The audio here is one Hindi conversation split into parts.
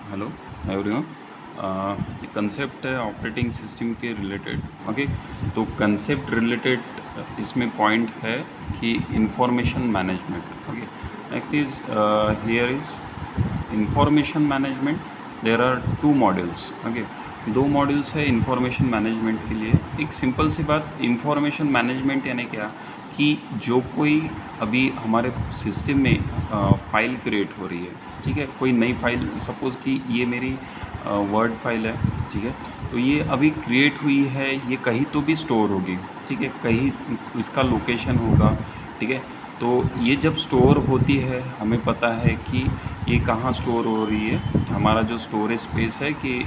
Hello everyone. ये कंसेप्ट है ऑपरेटिंग सिस्टम के रिलेटेड। ओके, तो कंसेप्ट रिलेटेड इसमें पॉइंट है कि information management. Okay, next is here is information management. There are two modules. Okay, दो मॉड्यूल्स है इंफॉर्मेशन मैनेजमेंट के लिए। एक सिंपल सी बात, इंफॉर्मेशन मैनेजमेंट यानी क्या कि जो कोई अभी हमारे सिस्टम में फ़ाइल क्रिएट हो रही है, ठीक है, कोई नई फाइल, सपोज़ कि ये मेरी वर्ड फाइल है, ठीक है, तो ये अभी क्रिएट हुई है, ये कहीं तो भी स्टोर होगी, ठीक है, कहीं इसका लोकेशन होगा, ठीक है। तो ये जब स्टोर होती है हमें पता है कि ये कहाँ स्टोर हो रही है। हमारा जो स्टोरेज स्पेस है कि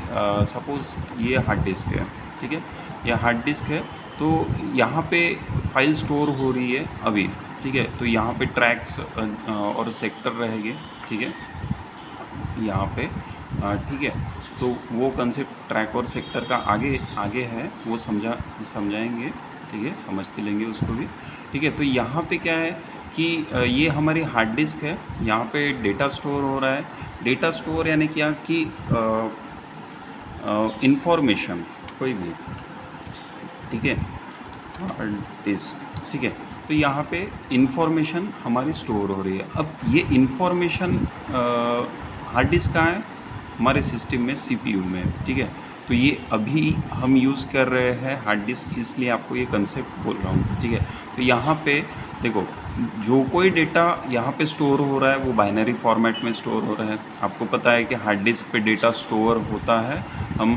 सपोज़ ये हार्ड डिस्क है, ठीक है, यह हार्ड डिस्क है, तो यहाँ पे फाइल स्टोर हो रही है अभी, ठीक है। तो यहाँ पे ट्रैक्स और सेक्टर रहेंगे, ठीक है, यहाँ पे, ठीक है। तो वो कंसेप्ट ट्रैक और सेक्टर का आगे आगे है, वो समझाएंगे, ठीक है, समझ के लेंगे उसको भी, ठीक है। तो यहाँ पे क्या है कि ये हमारी हार्ड डिस्क है, यहाँ पे डेटा स्टोर हो रहा है। डेटा स्टोर यानी क्या कि इंफॉर्मेशन कोई भी, ठीक है, हार्ड डिस्क, ठीक है। तो यहाँ पे इंफॉर्मेशन हमारी स्टोर हो रही है। अब ये इंफॉर्मेशन हार्ड डिस्क कहाँ है, हमारे सिस्टम में सीपीयू में, ठीक है। तो ये अभी हम यूज़ कर रहे हैं हार्ड डिस्क, इसलिए आपको ये कंसेप्ट बोल रहा हूँ, ठीक है। तो यहाँ पे देखो, जो कोई डेटा यहाँ पे स्टोर हो रहा है वो बाइनरी फॉर्मेट में स्टोर हो रहा है। आपको पता है कि हार्ड डिस्क पे डेटा स्टोर होता है, हम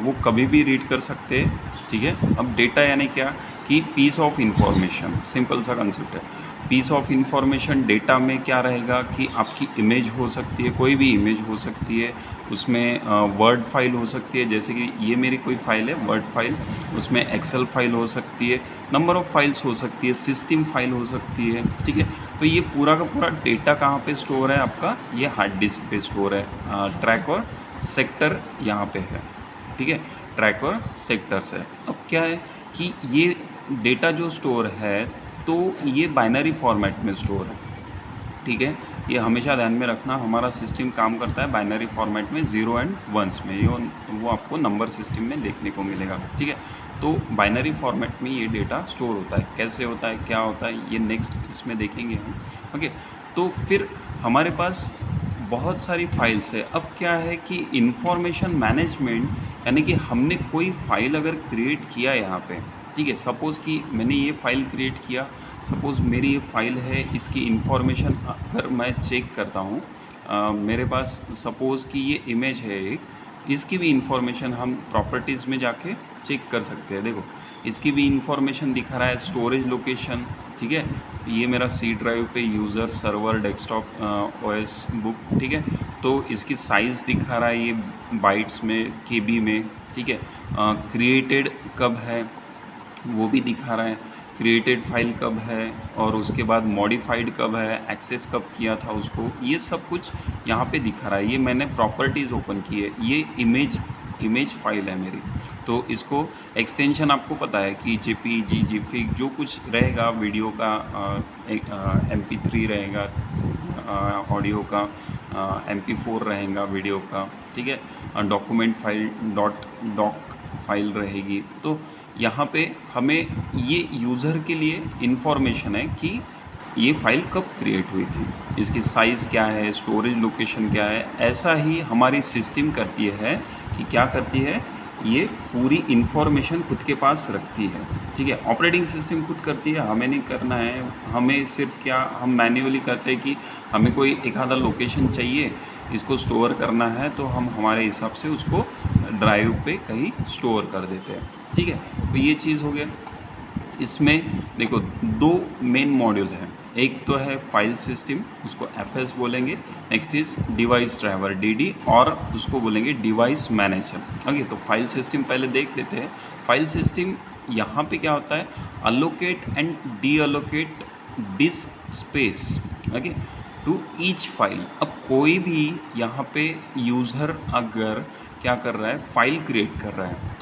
वो कभी भी रीड कर सकते हैं, ठीक है। अब डेटा यानी क्या कि पीस ऑफ इंफॉर्मेशन, सिंपल सा कंसेप्ट है। पीस ऑफ इंफॉर्मेशन डेटा में क्या रहेगा कि आपकी इमेज हो सकती है, कोई भी इमेज हो सकती है, उसमें वर्ड फाइल हो सकती है, जैसे कि ये मेरी कोई फाइल है वर्ड फाइल, उसमें एक्सेल फाइल हो सकती है, नंबर ऑफ़ फाइल्स हो सकती है, सिस्टम फाइल हो सकती है, ठीक है। तो ये पूरा का पूरा डेटा कहाँ पे स्टोर है आपका, ये हार्ड डिस्क पे स्टोर है। ट्रैक और सेक्टर यहाँ पे है, ठीक है, ट्रैक और सेक्टर से। अब क्या है कि ये डेटा जो स्टोर है तो ये बाइनरी फॉर्मेट में स्टोर है, ठीक है। ये हमेशा ध्यान में रखना, हमारा सिस्टम काम करता है बाइनरी फॉर्मेट में, 0 एंड 1s में, ये वो आपको नंबर सिस्टम में देखने को मिलेगा, ठीक है। तो बाइनरी फॉर्मेट में ये डेटा स्टोर होता है। कैसे होता है, क्या होता है, ये नेक्स्ट इसमें देखेंगे हम। ओके, तो फिर हमारे पास बहुत सारी फाइल्स है। अब क्या है कि इंफॉर्मेशन मैनेजमेंट यानी कि हमने कोई फाइल अगर क्रिएट किया यहाँ पे, ठीक है, सपोज़ कि मैंने ये फ़ाइल क्रिएट किया, सपोज़ मेरी ये फ़ाइल है, इसकी इन्फॉर्मेशन अगर मैं चेक करता हूँ, मेरे पास सपोज़ कि ये इमेज है एक, इसकी भी इन्फॉर्मेशन हम प्रॉपर्टीज़ में जाके चेक कर सकते हैं। देखो, इसकी भी इन्फॉर्मेशन दिखा रहा है, स्टोरेज लोकेशन, ठीक है, ये मेरा सी ड्राइव पे user server desktop OS book, ठीक है। तो इसकी साइज़ दिखा रहा है ये बाइट्स में, केबी में, ठीक है। क्रिएटेड कब है वो भी दिखा रहा है, क्रिएटेड फाइल कब है, और उसके बाद मॉडिफाइड कब है, एक्सेस कब किया था उसको, ये सब कुछ यहाँ पे दिखा रहा है। ये मैंने प्रॉपर्टीज़ ओपन की है, ये इमेज फाइल है मेरी। तो इसको एक्सटेंशन आपको पता है कि जेपीजी, जीफिग, जो कुछ रहेगा वीडियो का, MP3 रहेगा, ऑडियो का, MP4 रहेगा वीडियो का, ठीक है, डॉक्यूमेंट फाइल डॉक फाइल रहेगी। तो यहाँ पे हमें ये यूज़र के लिए इन्फॉर्मेशन है कि ये फ़ाइल कब क्रिएट हुई थी, इसकी साइज़ क्या है, स्टोरेज लोकेशन क्या है। ऐसा ही हमारी सिस्टम करती है कि क्या करती है, ये पूरी इन्फॉर्मेशन खुद के पास रखती है, ठीक है। ऑपरेटिंग सिस्टम खुद करती है, हमें नहीं करना है। हमें सिर्फ क्या, हम मैन्युअली करते हैं कि हमें कोई एक आधा लोकेशन चाहिए, इसको स्टोर करना है, तो हम हमारे हिसाब से उसको ड्राइव पे कहीं स्टोर कर देते हैं, ठीक है। तो ये चीज़ हो गया। इसमें देखो, दो मेन मॉड्यूल हैं। एक तो है फाइल सिस्टम, उसको FS बोलेंगे। Next is device driver, DD, और उसको बोलेंगे डिवाइस मैनेजर। ओके, तो फाइल सिस्टम पहले देख लेते हैं। फाइल सिस्टम यहाँ पे क्या होता है, allocate and deallocate disk space, okay, to each file. अब कोई भी यहाँ पे यूज़र अगर क्या कर रहा है, फाइल क्रिएट कर रहा है,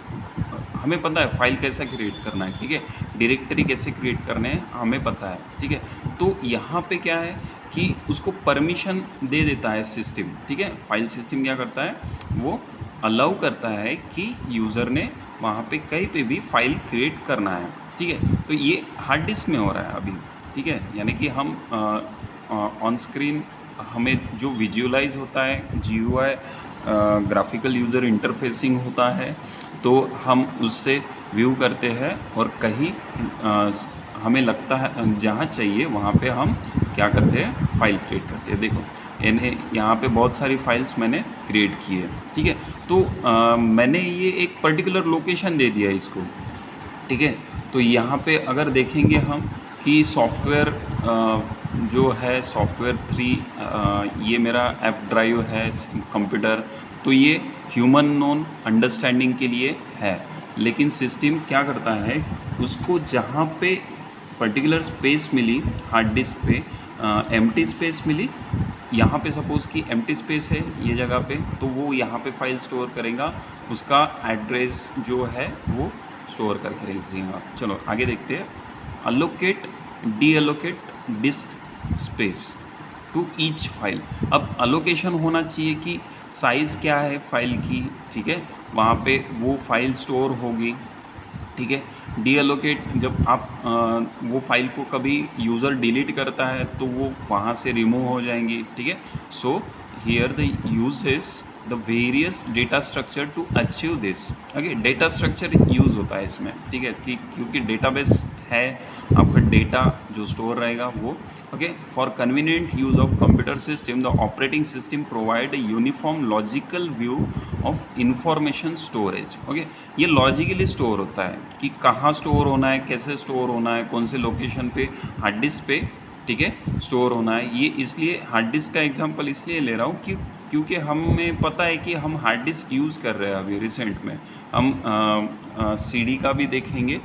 हमें पता है फाइल कैसा क्रिएट करना है, ठीक है। डायरेक्टरी कैसे क्रिएट करने हैं हमें पता है, ठीक है। तो यहाँ पे क्या है कि उसको परमिशन दे देता है सिस्टम, ठीक है। फाइल सिस्टम क्या करता है, वो अलाउ करता है कि यूज़र ने वहाँ पे कहीं पे भी फाइल क्रिएट करना है, ठीक है। तो ये हार्ड डिस्क में हो रहा है अभी, ठीक है। यानी कि हम ऑन स्क्रीन हमें जो विजुअलाइज होता है GUI ग्राफिकल यूज़र इंटरफेसिंग होता है, तो हम उससे व्यू करते हैं और कहीं हमें लगता है जहाँ चाहिए वहाँ पे हम क्या करते हैं, फाइल क्रिएट करते हैं। देखो इन्हें यहाँ पे बहुत सारी फाइल्स मैंने क्रिएट की है, ठीक है। तो मैंने ये एक पर्टिकुलर लोकेशन दे दिया इसको, ठीक है। तो यहाँ पे अगर देखेंगे हम कि सॉफ्टवेयर जो है सॉफ्टवेयर 3 ये मेरा ऐप ड्राइव है कंप्यूटर, तो ये ह्यूमन नोन अंडरस्टैंडिंग के लिए है। लेकिन सिस्टम क्या करता है, उसको जहाँ पे पर्टिकुलर स्पेस मिली हार्ड डिस्क पे, एम्प्टी स्पेस मिली, यहाँ पे सपोज़ कि एम्प्टी स्पेस है ये जगह पे, तो वो यहाँ पे फाइल स्टोर करेगा, उसका एड्रेस जो है वो स्टोर करके रख देगा। चलो आगे देखते हैं। Allocate deallocate disk space to each file. अब अलोकेशन होना चाहिए कि साइज़ क्या है फाइल की, ठीक है, वहाँ पे वो फाइल स्टोर होगी, ठीक है। डी एलोकेट, जब आप वो फाइल को कभी यूज़र डिलीट करता है तो वो वहाँ से रिमूव हो जाएंगी, ठीक है। So here the use is the various data structure to achieve this. Okay, data structure use होता है इसमें, ठीक है, कि क्योंकि डेटाबेस है, आपका डेटा जो स्टोर रहेगा वो। Okay, for convenient use of computer system the operating system provide a uniform logical view of information storage. Okay, ये लॉजिकली स्टोर होता है कि कहाँ स्टोर होना है, कैसे स्टोर होना है, कौन से लोकेशन पे, हार्ड डिस्क पे, ठीक है, स्टोर होना है। ये इसलिए हार्ड डिस्क का एग्जांपल इसलिए ले रहा हूँ क्योंकि हमें पता है कि हम हार्ड डिस्क यूज़ कर रहे हैं अभी रिसेंट में। हम CD का भी देखेंगे,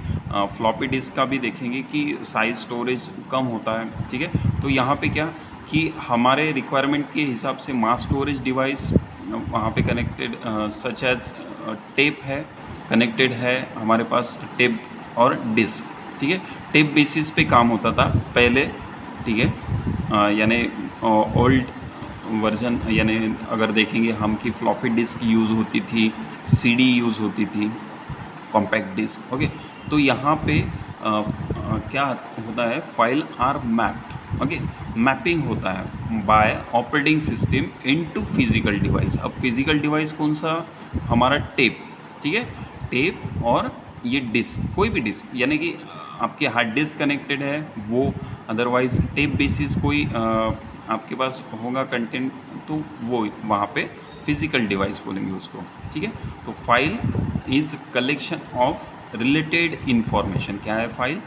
फ्लॉपी डिस्क का भी देखेंगे कि साइज स्टोरेज कम होता है, ठीक है। तो यहाँ पे क्या कि हमारे रिक्वायरमेंट के हिसाब से मास स्टोरेज डिवाइस वहाँ पे कनेक्टेड सच एज टेप है, कनेक्टेड है हमारे पास टेप और डिस्क, ठीक है। टेप बेसिस पे काम होता था पहले, ठीक है, यानी ओल्ड वर्जन, यानी अगर देखेंगे हम कि फ्लॉपी डिस्क यूज़ होती थी, CD यूज़ होती थी, कॉम्पैक्ट डिस्क। ओके, तो यहाँ पे क्या होता है, file are mapped, okay, mapping होता है by operating system into physical device. अब फिजिकल डिवाइस कौन सा, हमारा टेप, ठीक है, टेप और ये डिस्क, कोई भी डिस्क, यानी कि आपके हार्ड डिस्क कनेक्टेड है वो, अदरवाइज टेप बेसिस कोई आपके पास होगा कंटेंट, तो वो वहाँ पे फिजिकल डिवाइस बोलेंगे उसको, ठीक है। तो file is collection of related information. क्या है file,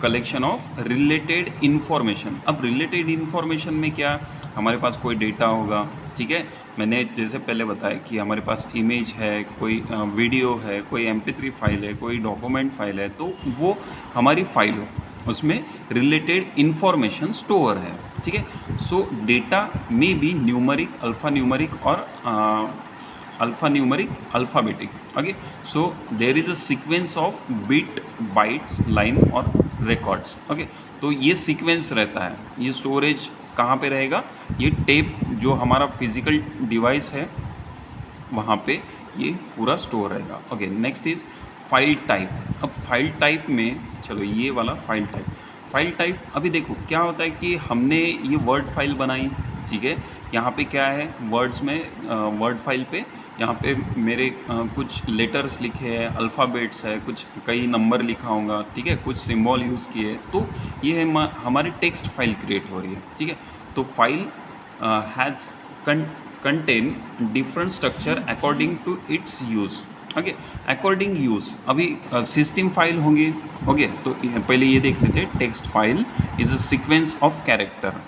collection of related information. अब रिलेटेड इन्फॉर्मेशन में क्या, हमारे पास कोई डेटा होगा, ठीक है। मैंने जैसे पहले बताया कि हमारे पास इमेज है, कोई वीडियो है, कोई MP3 फाइल है, कोई डॉक्यूमेंट फाइल है, तो वो हमारी फाइल हो, उसमें रिलेटेड इन्फॉर्मेशन स्टोर है, ठीक है। सो डेटा में बी न्यूमरिक, अल्फ़ा न्यूमरिक और alphanumeric, alphabetic. Okay, so there is a sequence of bit, bytes, line और रिकॉर्ड्स। ओके, तो ये सीक्वेंस रहता है। ये स्टोरेज कहाँ पे रहेगा, ये टेप जो हमारा फिजिकल डिवाइस है वहाँ पे ये पूरा स्टोर रहेगा। Okay, next is file type. अब फाइल टाइप में, चलो ये वाला फाइल टाइप अभी देखो क्या होता है कि हमने ये वर्ड फाइल बनाई, ठीक है। यहाँ पे क्या है, वर्ड्स में वर्ड फाइल पे यहाँ पे मेरे कुछ लेटर्स लिखे हैं, अल्फ़ाबेट्स है, कुछ कई नंबर लिखा होगा, ठीक है, कुछ सिंबल यूज़ किए, तो ये हमारी टेक्स्ट फाइल क्रिएट हो रही है, ठीक है। तो file has contain different structure according to its use. Okay, according use, अभी सिस्टम फाइल होंगे। ओके, तो पहले ये देख लेते हैं। Text file is a sequence of character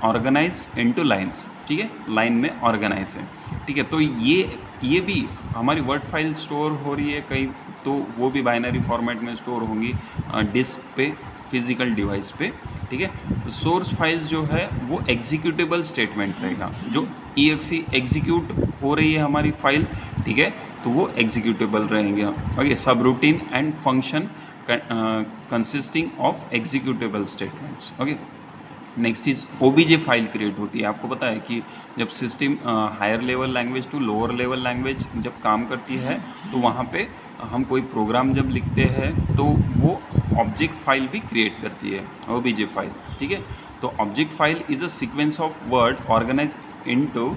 organise into lines, ठीक है, लाइन में ऑर्गेनाइज है, ठीक है। तो ये भी हमारी वर्ड फाइल स्टोर हो रही है कहीं, तो वो भी बाइनरी फॉर्मेट में स्टोर होंगी डिस्क पे, फिजिकल डिवाइस पे, ठीक है। सोर्स फाइल्स जो है वो एग्जीक्यूटेबल स्टेटमेंट रहेगा, जो EXE एग्जीक्यूट हो रही है हमारी फाइल, ठीक है, तो वो एग्जीक्यूटेबल रहेंगे। Okay, subroutine and function consisting of executable statements. Okay, next is OBJ file create होती है। आपको पता है कि जब system higher level language to lower level language जब काम करती है तो वहाँ पे हम कोई प्रोग्राम जब लिखते हैं तो वो ऑब्जेक्ट फाइल भी क्रिएट करती है, ओबीजे फाइल। ठीक है, तो object file is a sequence of word organise into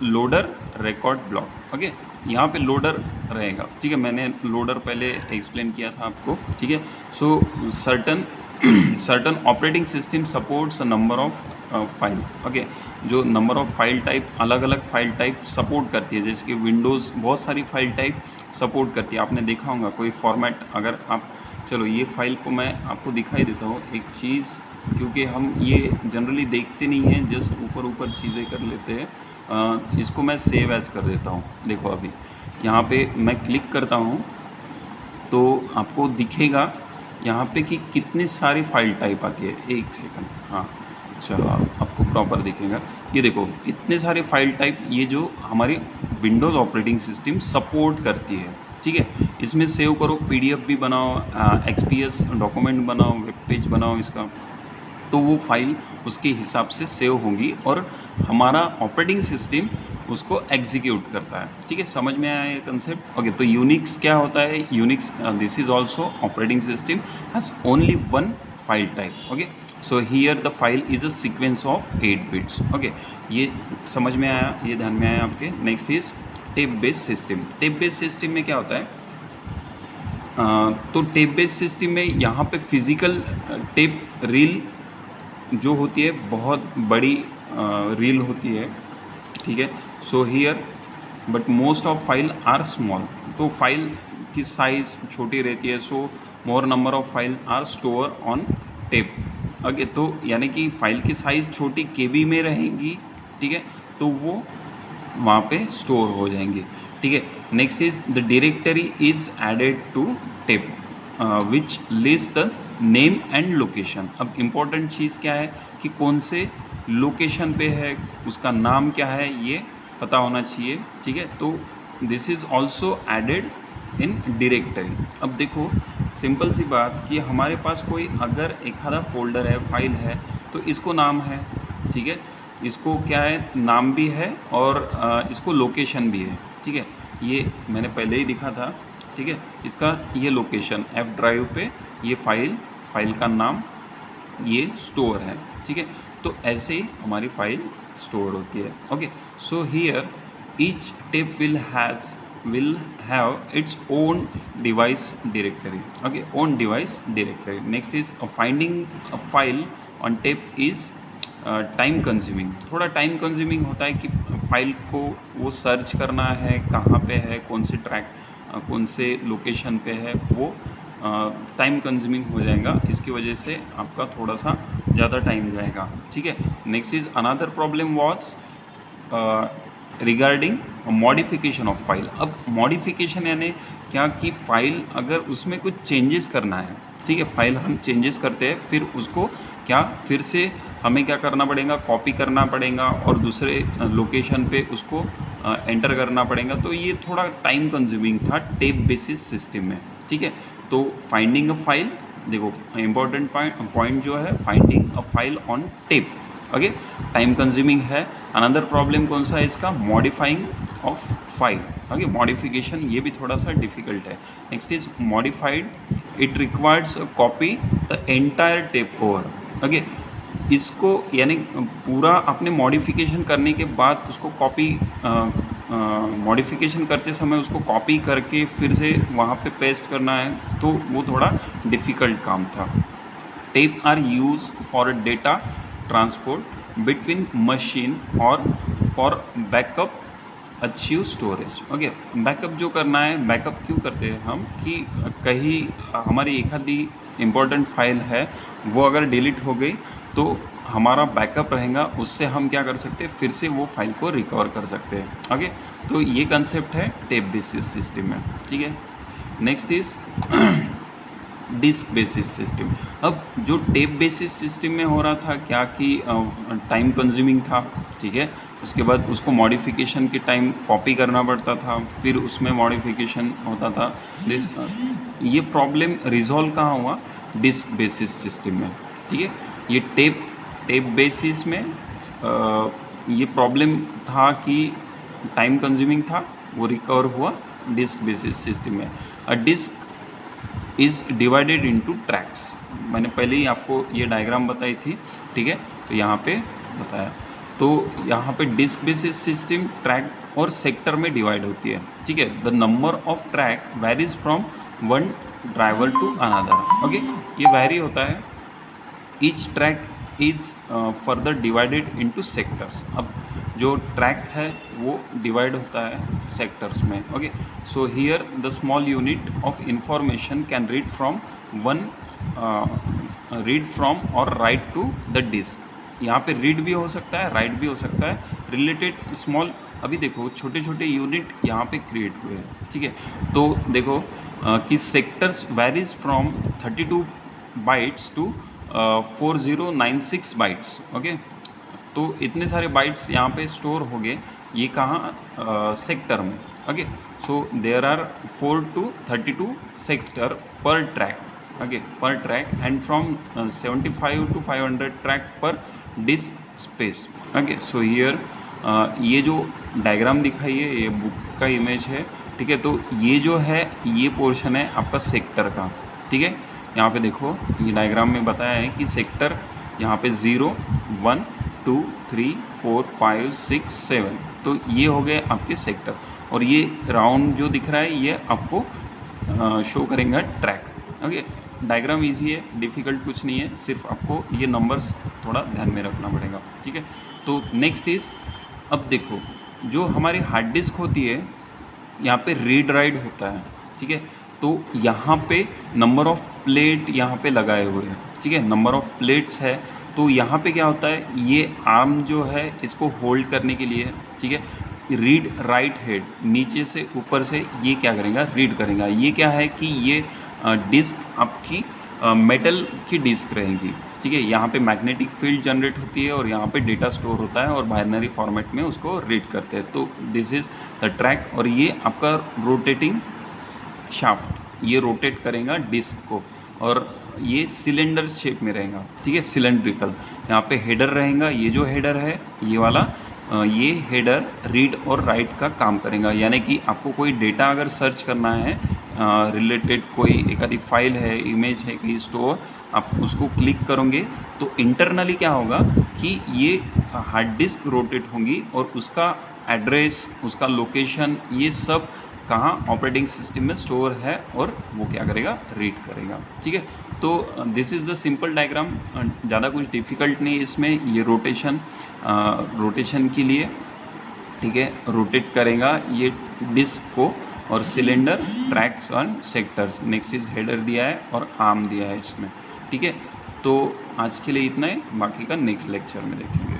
loader record block. Okay, यहाँ पे लोडर रहेगा। ठीक है, मैंने लोडर पहले एक्सप्लेन किया था आपको। ठीक है, so certain operating system supports a number of file. Okay, जो नंबर ऑफ फाइल टाइप अलग अलग फाइल टाइप सपोर्ट करती है, जैसे कि विंडोज़ बहुत सारी फाइल टाइप सपोर्ट करती है। आपने देखा होगा कोई फॉर्मेट, अगर आप, चलो ये फाइल को मैं आपको दिखाई देता हूँ एक चीज़, क्योंकि हम ये जनरली देखते नहीं हैं, जस्ट ऊपर ऊपर चीज़ें कर लेते हैं। इसको मैं सेव एज़ कर देता हूँ। देखो अभी यहाँ पे मैं क्लिक करता हूँ तो आपको दिखेगा यहाँ पे कि कितने सारी फाइल टाइप आती है। एक सेकंड, हाँ चलो आपको प्रॉपर दिखेगा। ये देखो इतने सारे फाइल टाइप, ये जो हमारी विंडोज़ ऑपरेटिंग सिस्टम सपोर्ट करती है। ठीक है, इसमें सेव करो, पीडीएफ भी बनाओ, एक्सपीएस डॉक्यूमेंट बनाओ, वेब पेज बनाओ इसका, तो वो फाइल उसके हिसाब से सेव होंगी और हमारा ऑपरेटिंग सिस्टम उसको एग्जीक्यूट करता है। ठीक है, समझ में आया ये कंसेप्ट? ओके, तो यूनिक्स क्या होता है? Unix this is also operating system has only one file type. Okay, so here the file is a sequence of 8 bits. Okay, ये समझ में आया, ये ध्यान में आया आपके। Next is tape based system. Tape based system में क्या होता है? तो टेप बेस्ड सिस्टम में यहाँ पे फिजिकल टेप रील जो होती है, बहुत बड़ी रील होती है। ठीक है, so here but most of file are small, तो फाइल की साइज़ छोटी रहती है, so more number of file are store on tape. Okay, तो यानी कि फाइल की साइज़ छोटी केबी में रहेंगी। ठीक है, तो वो वहाँ पे स्टोर हो जाएंगे। ठीक है, next is the directory is added to tape which list the name and location. अब इम्पॉर्टेंट चीज़ क्या है कि कौन से लोकेशन पे है, उसका नाम क्या है, ये पता होना चाहिए। ठीक है, तो this is also added in directory. अब देखो सिंपल सी बात कि हमारे पास कोई अगर एक आधा फोल्डर है, फाइल है, तो इसको नाम है। ठीक है, इसको क्या है, नाम भी है और इसको लोकेशन भी है। ठीक है, ये मैंने पहले ही दिखा था। ठीक है, इसका ये लोकेशन एफ ड्राइव पे ये फाइल का नाम ये स्टोर है। ठीक है, तो ऐसे ही हमारी फाइल स्टोर होती है। Okay, so hear each tape will have its own device directory. Okay, own device directory. Next is finding a file on tape is time consuming. थोड़ा टाइम कंज्यूमिंग होता है कि फाइल को वो सर्च करना है, कहाँ पे है, कौन से ट्रैक, कौन से लोकेशन पे है, वो टाइम कंज्यूमिंग हो जाएगा। इसकी वजह से आपका थोड़ा सा ज़्यादा टाइम जाएगा। ठीक है, next is another problem was regarding modification of file. अब मॉडिफिकेशन यानी क्या कि फ़ाइल अगर उसमें कुछ चेंजेस करना है, ठीक है, फाइल हम चेंजेस करते हैं, फिर उसको क्या फिर से हमें क्या करना पड़ेगा, कॉपी करना पड़ेगा और दूसरे लोकेशन पे उसको एंटर करना पड़ेगा। तो ये थोड़ा टाइम कंज्यूमिंग था टेप बेसिस सिस्टम में। ठीक है, तो फाइंडिंग अ फाइल, देखो इम्पॉर्टेंट पॉइंट जो है finding a file on tape. Okay, time consuming है। अनदर प्रॉब्लम कौन सा है इसका, modifying of file. Okay, modification ये भी थोड़ा सा डिफिकल्ट है। Next is modified, it requires copy the entire tape over. Okay, इसको यानी पूरा अपने मॉडिफिकेशन करने के बाद उसको कॉपी, मॉडिफिकेशन करते समय उसको कॉपी करके फिर से वहाँ पे पेस्ट करना है, तो वो थोड़ा डिफ़िकल्ट काम था। Tape are use for data transport between machine और for backup achieve storage. Okay, backup जो करना है, बैकअप क्यों करते हैं हम कि कहीं हमारी एक आधी इम्पोर्टेंट फाइल है वो अगर डिलीट हो गई तो हमारा बैकअप रहेगा, उससे हम क्या कर सकते हैं, फिर से वो फाइल को रिकवर कर सकते हैं। ओके, तो ये कंसेप्ट है टेप बेसिस सिस्टम में। ठीक है, next is disk basis system. अब जो टेप बेसिस सिस्टम में हो रहा था क्या कि टाइम कंज्यूमिंग था, ठीक है। उसके बाद उसको मॉडिफिकेशन के टाइम कॉपी करना पड़ता था, फिर उसमें मॉडिफिकेशन होता था। ये प्रॉब्लम रिजॉल्व कहाँ हुआ? डिस्क बेसिस सिस्टम में, ठीक है। ये टेप बेसिस में ये प्रॉब्लम था कि टाइम कंज्यूमिंग था, वो रिकवर हुआ डिस्क बेसिस सिस्टम में। A disk is divided into tracks. मैंने पहले ही आपको ये डायग्राम बताई थी, ठीक है। तो यहाँ पे बताया, तो यहाँ पे डिस्क बेसिस सिस्टम ट्रैक और सेक्टर में डिवाइड होती है, ठीक है। The number of track varies from one driver to another, okay. ये वैरी होता है। Each track is further divided into sectors. अब जो ट्रैक है वो डिवाइड होता है सेक्टर्स में, okay. So here the small unit of information can read from और राइट टू द डिस्क। यहाँ पे रीड भी हो सकता है, राइट भी हो सकता है। रिलेटेड स्मॉल, अभी देखो छोटे छोटे यूनिट यहाँ पे क्रिएट हुए हैं, ठीक है। तो देखो कि sectors varies from 32 bytes to 4096 bytes, okay. तो इतने सारे बाइट्स यहाँ पे स्टोर हो गए, ये कहाँ? सेक्टर में, okay. So there are 4 to 32 sector per track, okay, per track, and from 75 to 500 track per disk space, okay. So here ये जो डायग्राम दिखाई है ये बुक का इमेज है, ठीक है। तो ये जो है ये पोर्शन है आपका सेक्टर का, ठीक है। यहाँ पे देखो ये डायग्राम में बताया है कि सेक्टर यहाँ पे 0 1 2 3 4 5 6 7, तो ये हो गए आपके सेक्टर। और ये राउंड जो दिख रहा है ये आपको शो करेंगे ट्रैक, ओके। डायग्राम इजी है, डिफ़िकल्ट कुछ नहीं है, सिर्फ आपको ये नंबर्स थोड़ा ध्यान में रखना पड़ेगा, ठीक है। तो नेक्स्ट इज़, अब देखो जो हमारी हार्ड डिस्क होती है यहाँ पे रीड राइट होता है, ठीक है। तो यहाँ पे नंबर ऑफ प्लेट यहाँ पे लगाए हुए हैं, ठीक है। नंबर ऑफ प्लेट्स है, तो यहाँ पे क्या होता है, ये आर्म जो है इसको होल्ड करने के लिए, ठीक है। रीड राइट हेड नीचे से ऊपर से ये क्या करेगा? रीड करेगा। ये क्या है कि ये डिस्क आपकी मेटल की डिस्क रहेगी, ठीक है। यहाँ पे मैग्नेटिक फील्ड जनरेट होती है और यहाँ पे डेटा स्टोर होता है और बाइनरी फॉर्मेट में उसको रीड करते हैं। तो दिस इज़ द ट्रैक। और ये आपका रोटेटिंग शाफ्ट, ये रोटेट करेगा डिस्क को, और ये सिलेंडर शेप में रहेगा, ठीक है, सिलेंड्रिकल। यहाँ पे हेडर रहेगा, ये जो हेडर है ये वाला, ये हेडर रीड और राइट का काम करेगा। यानी कि आपको कोई डेटा अगर सर्च करना है, रिलेटेड कोई एक आधी फाइल है, इमेज है कहीं स्टोर, आप उसको क्लिक करोगे तो इंटरनली क्या होगा कि ये हार्ड डिस्क रोटेट होंगी और उसका एड्रेस, उसका लोकेशन, ये सब कहाँ ऑपरेटिंग सिस्टम में स्टोर है और वो क्या करेगा? रीड करेगा, ठीक है। तो this is the simple diagram, ज़्यादा कुछ डिफ़िकल्ट नहीं इसमें। ये रोटेशन के लिए, ठीक है, रोटेट करेगा ये डिस्क को, और सिलेंडर, ट्रैक्स और सेक्टर्स। नेक्स्ट इज हेडर दिया है और आर्म दिया है इसमें, ठीक है। तो आज के लिए इतना है, बाकी का नेक्स्ट लेक्चर में देखेंगे।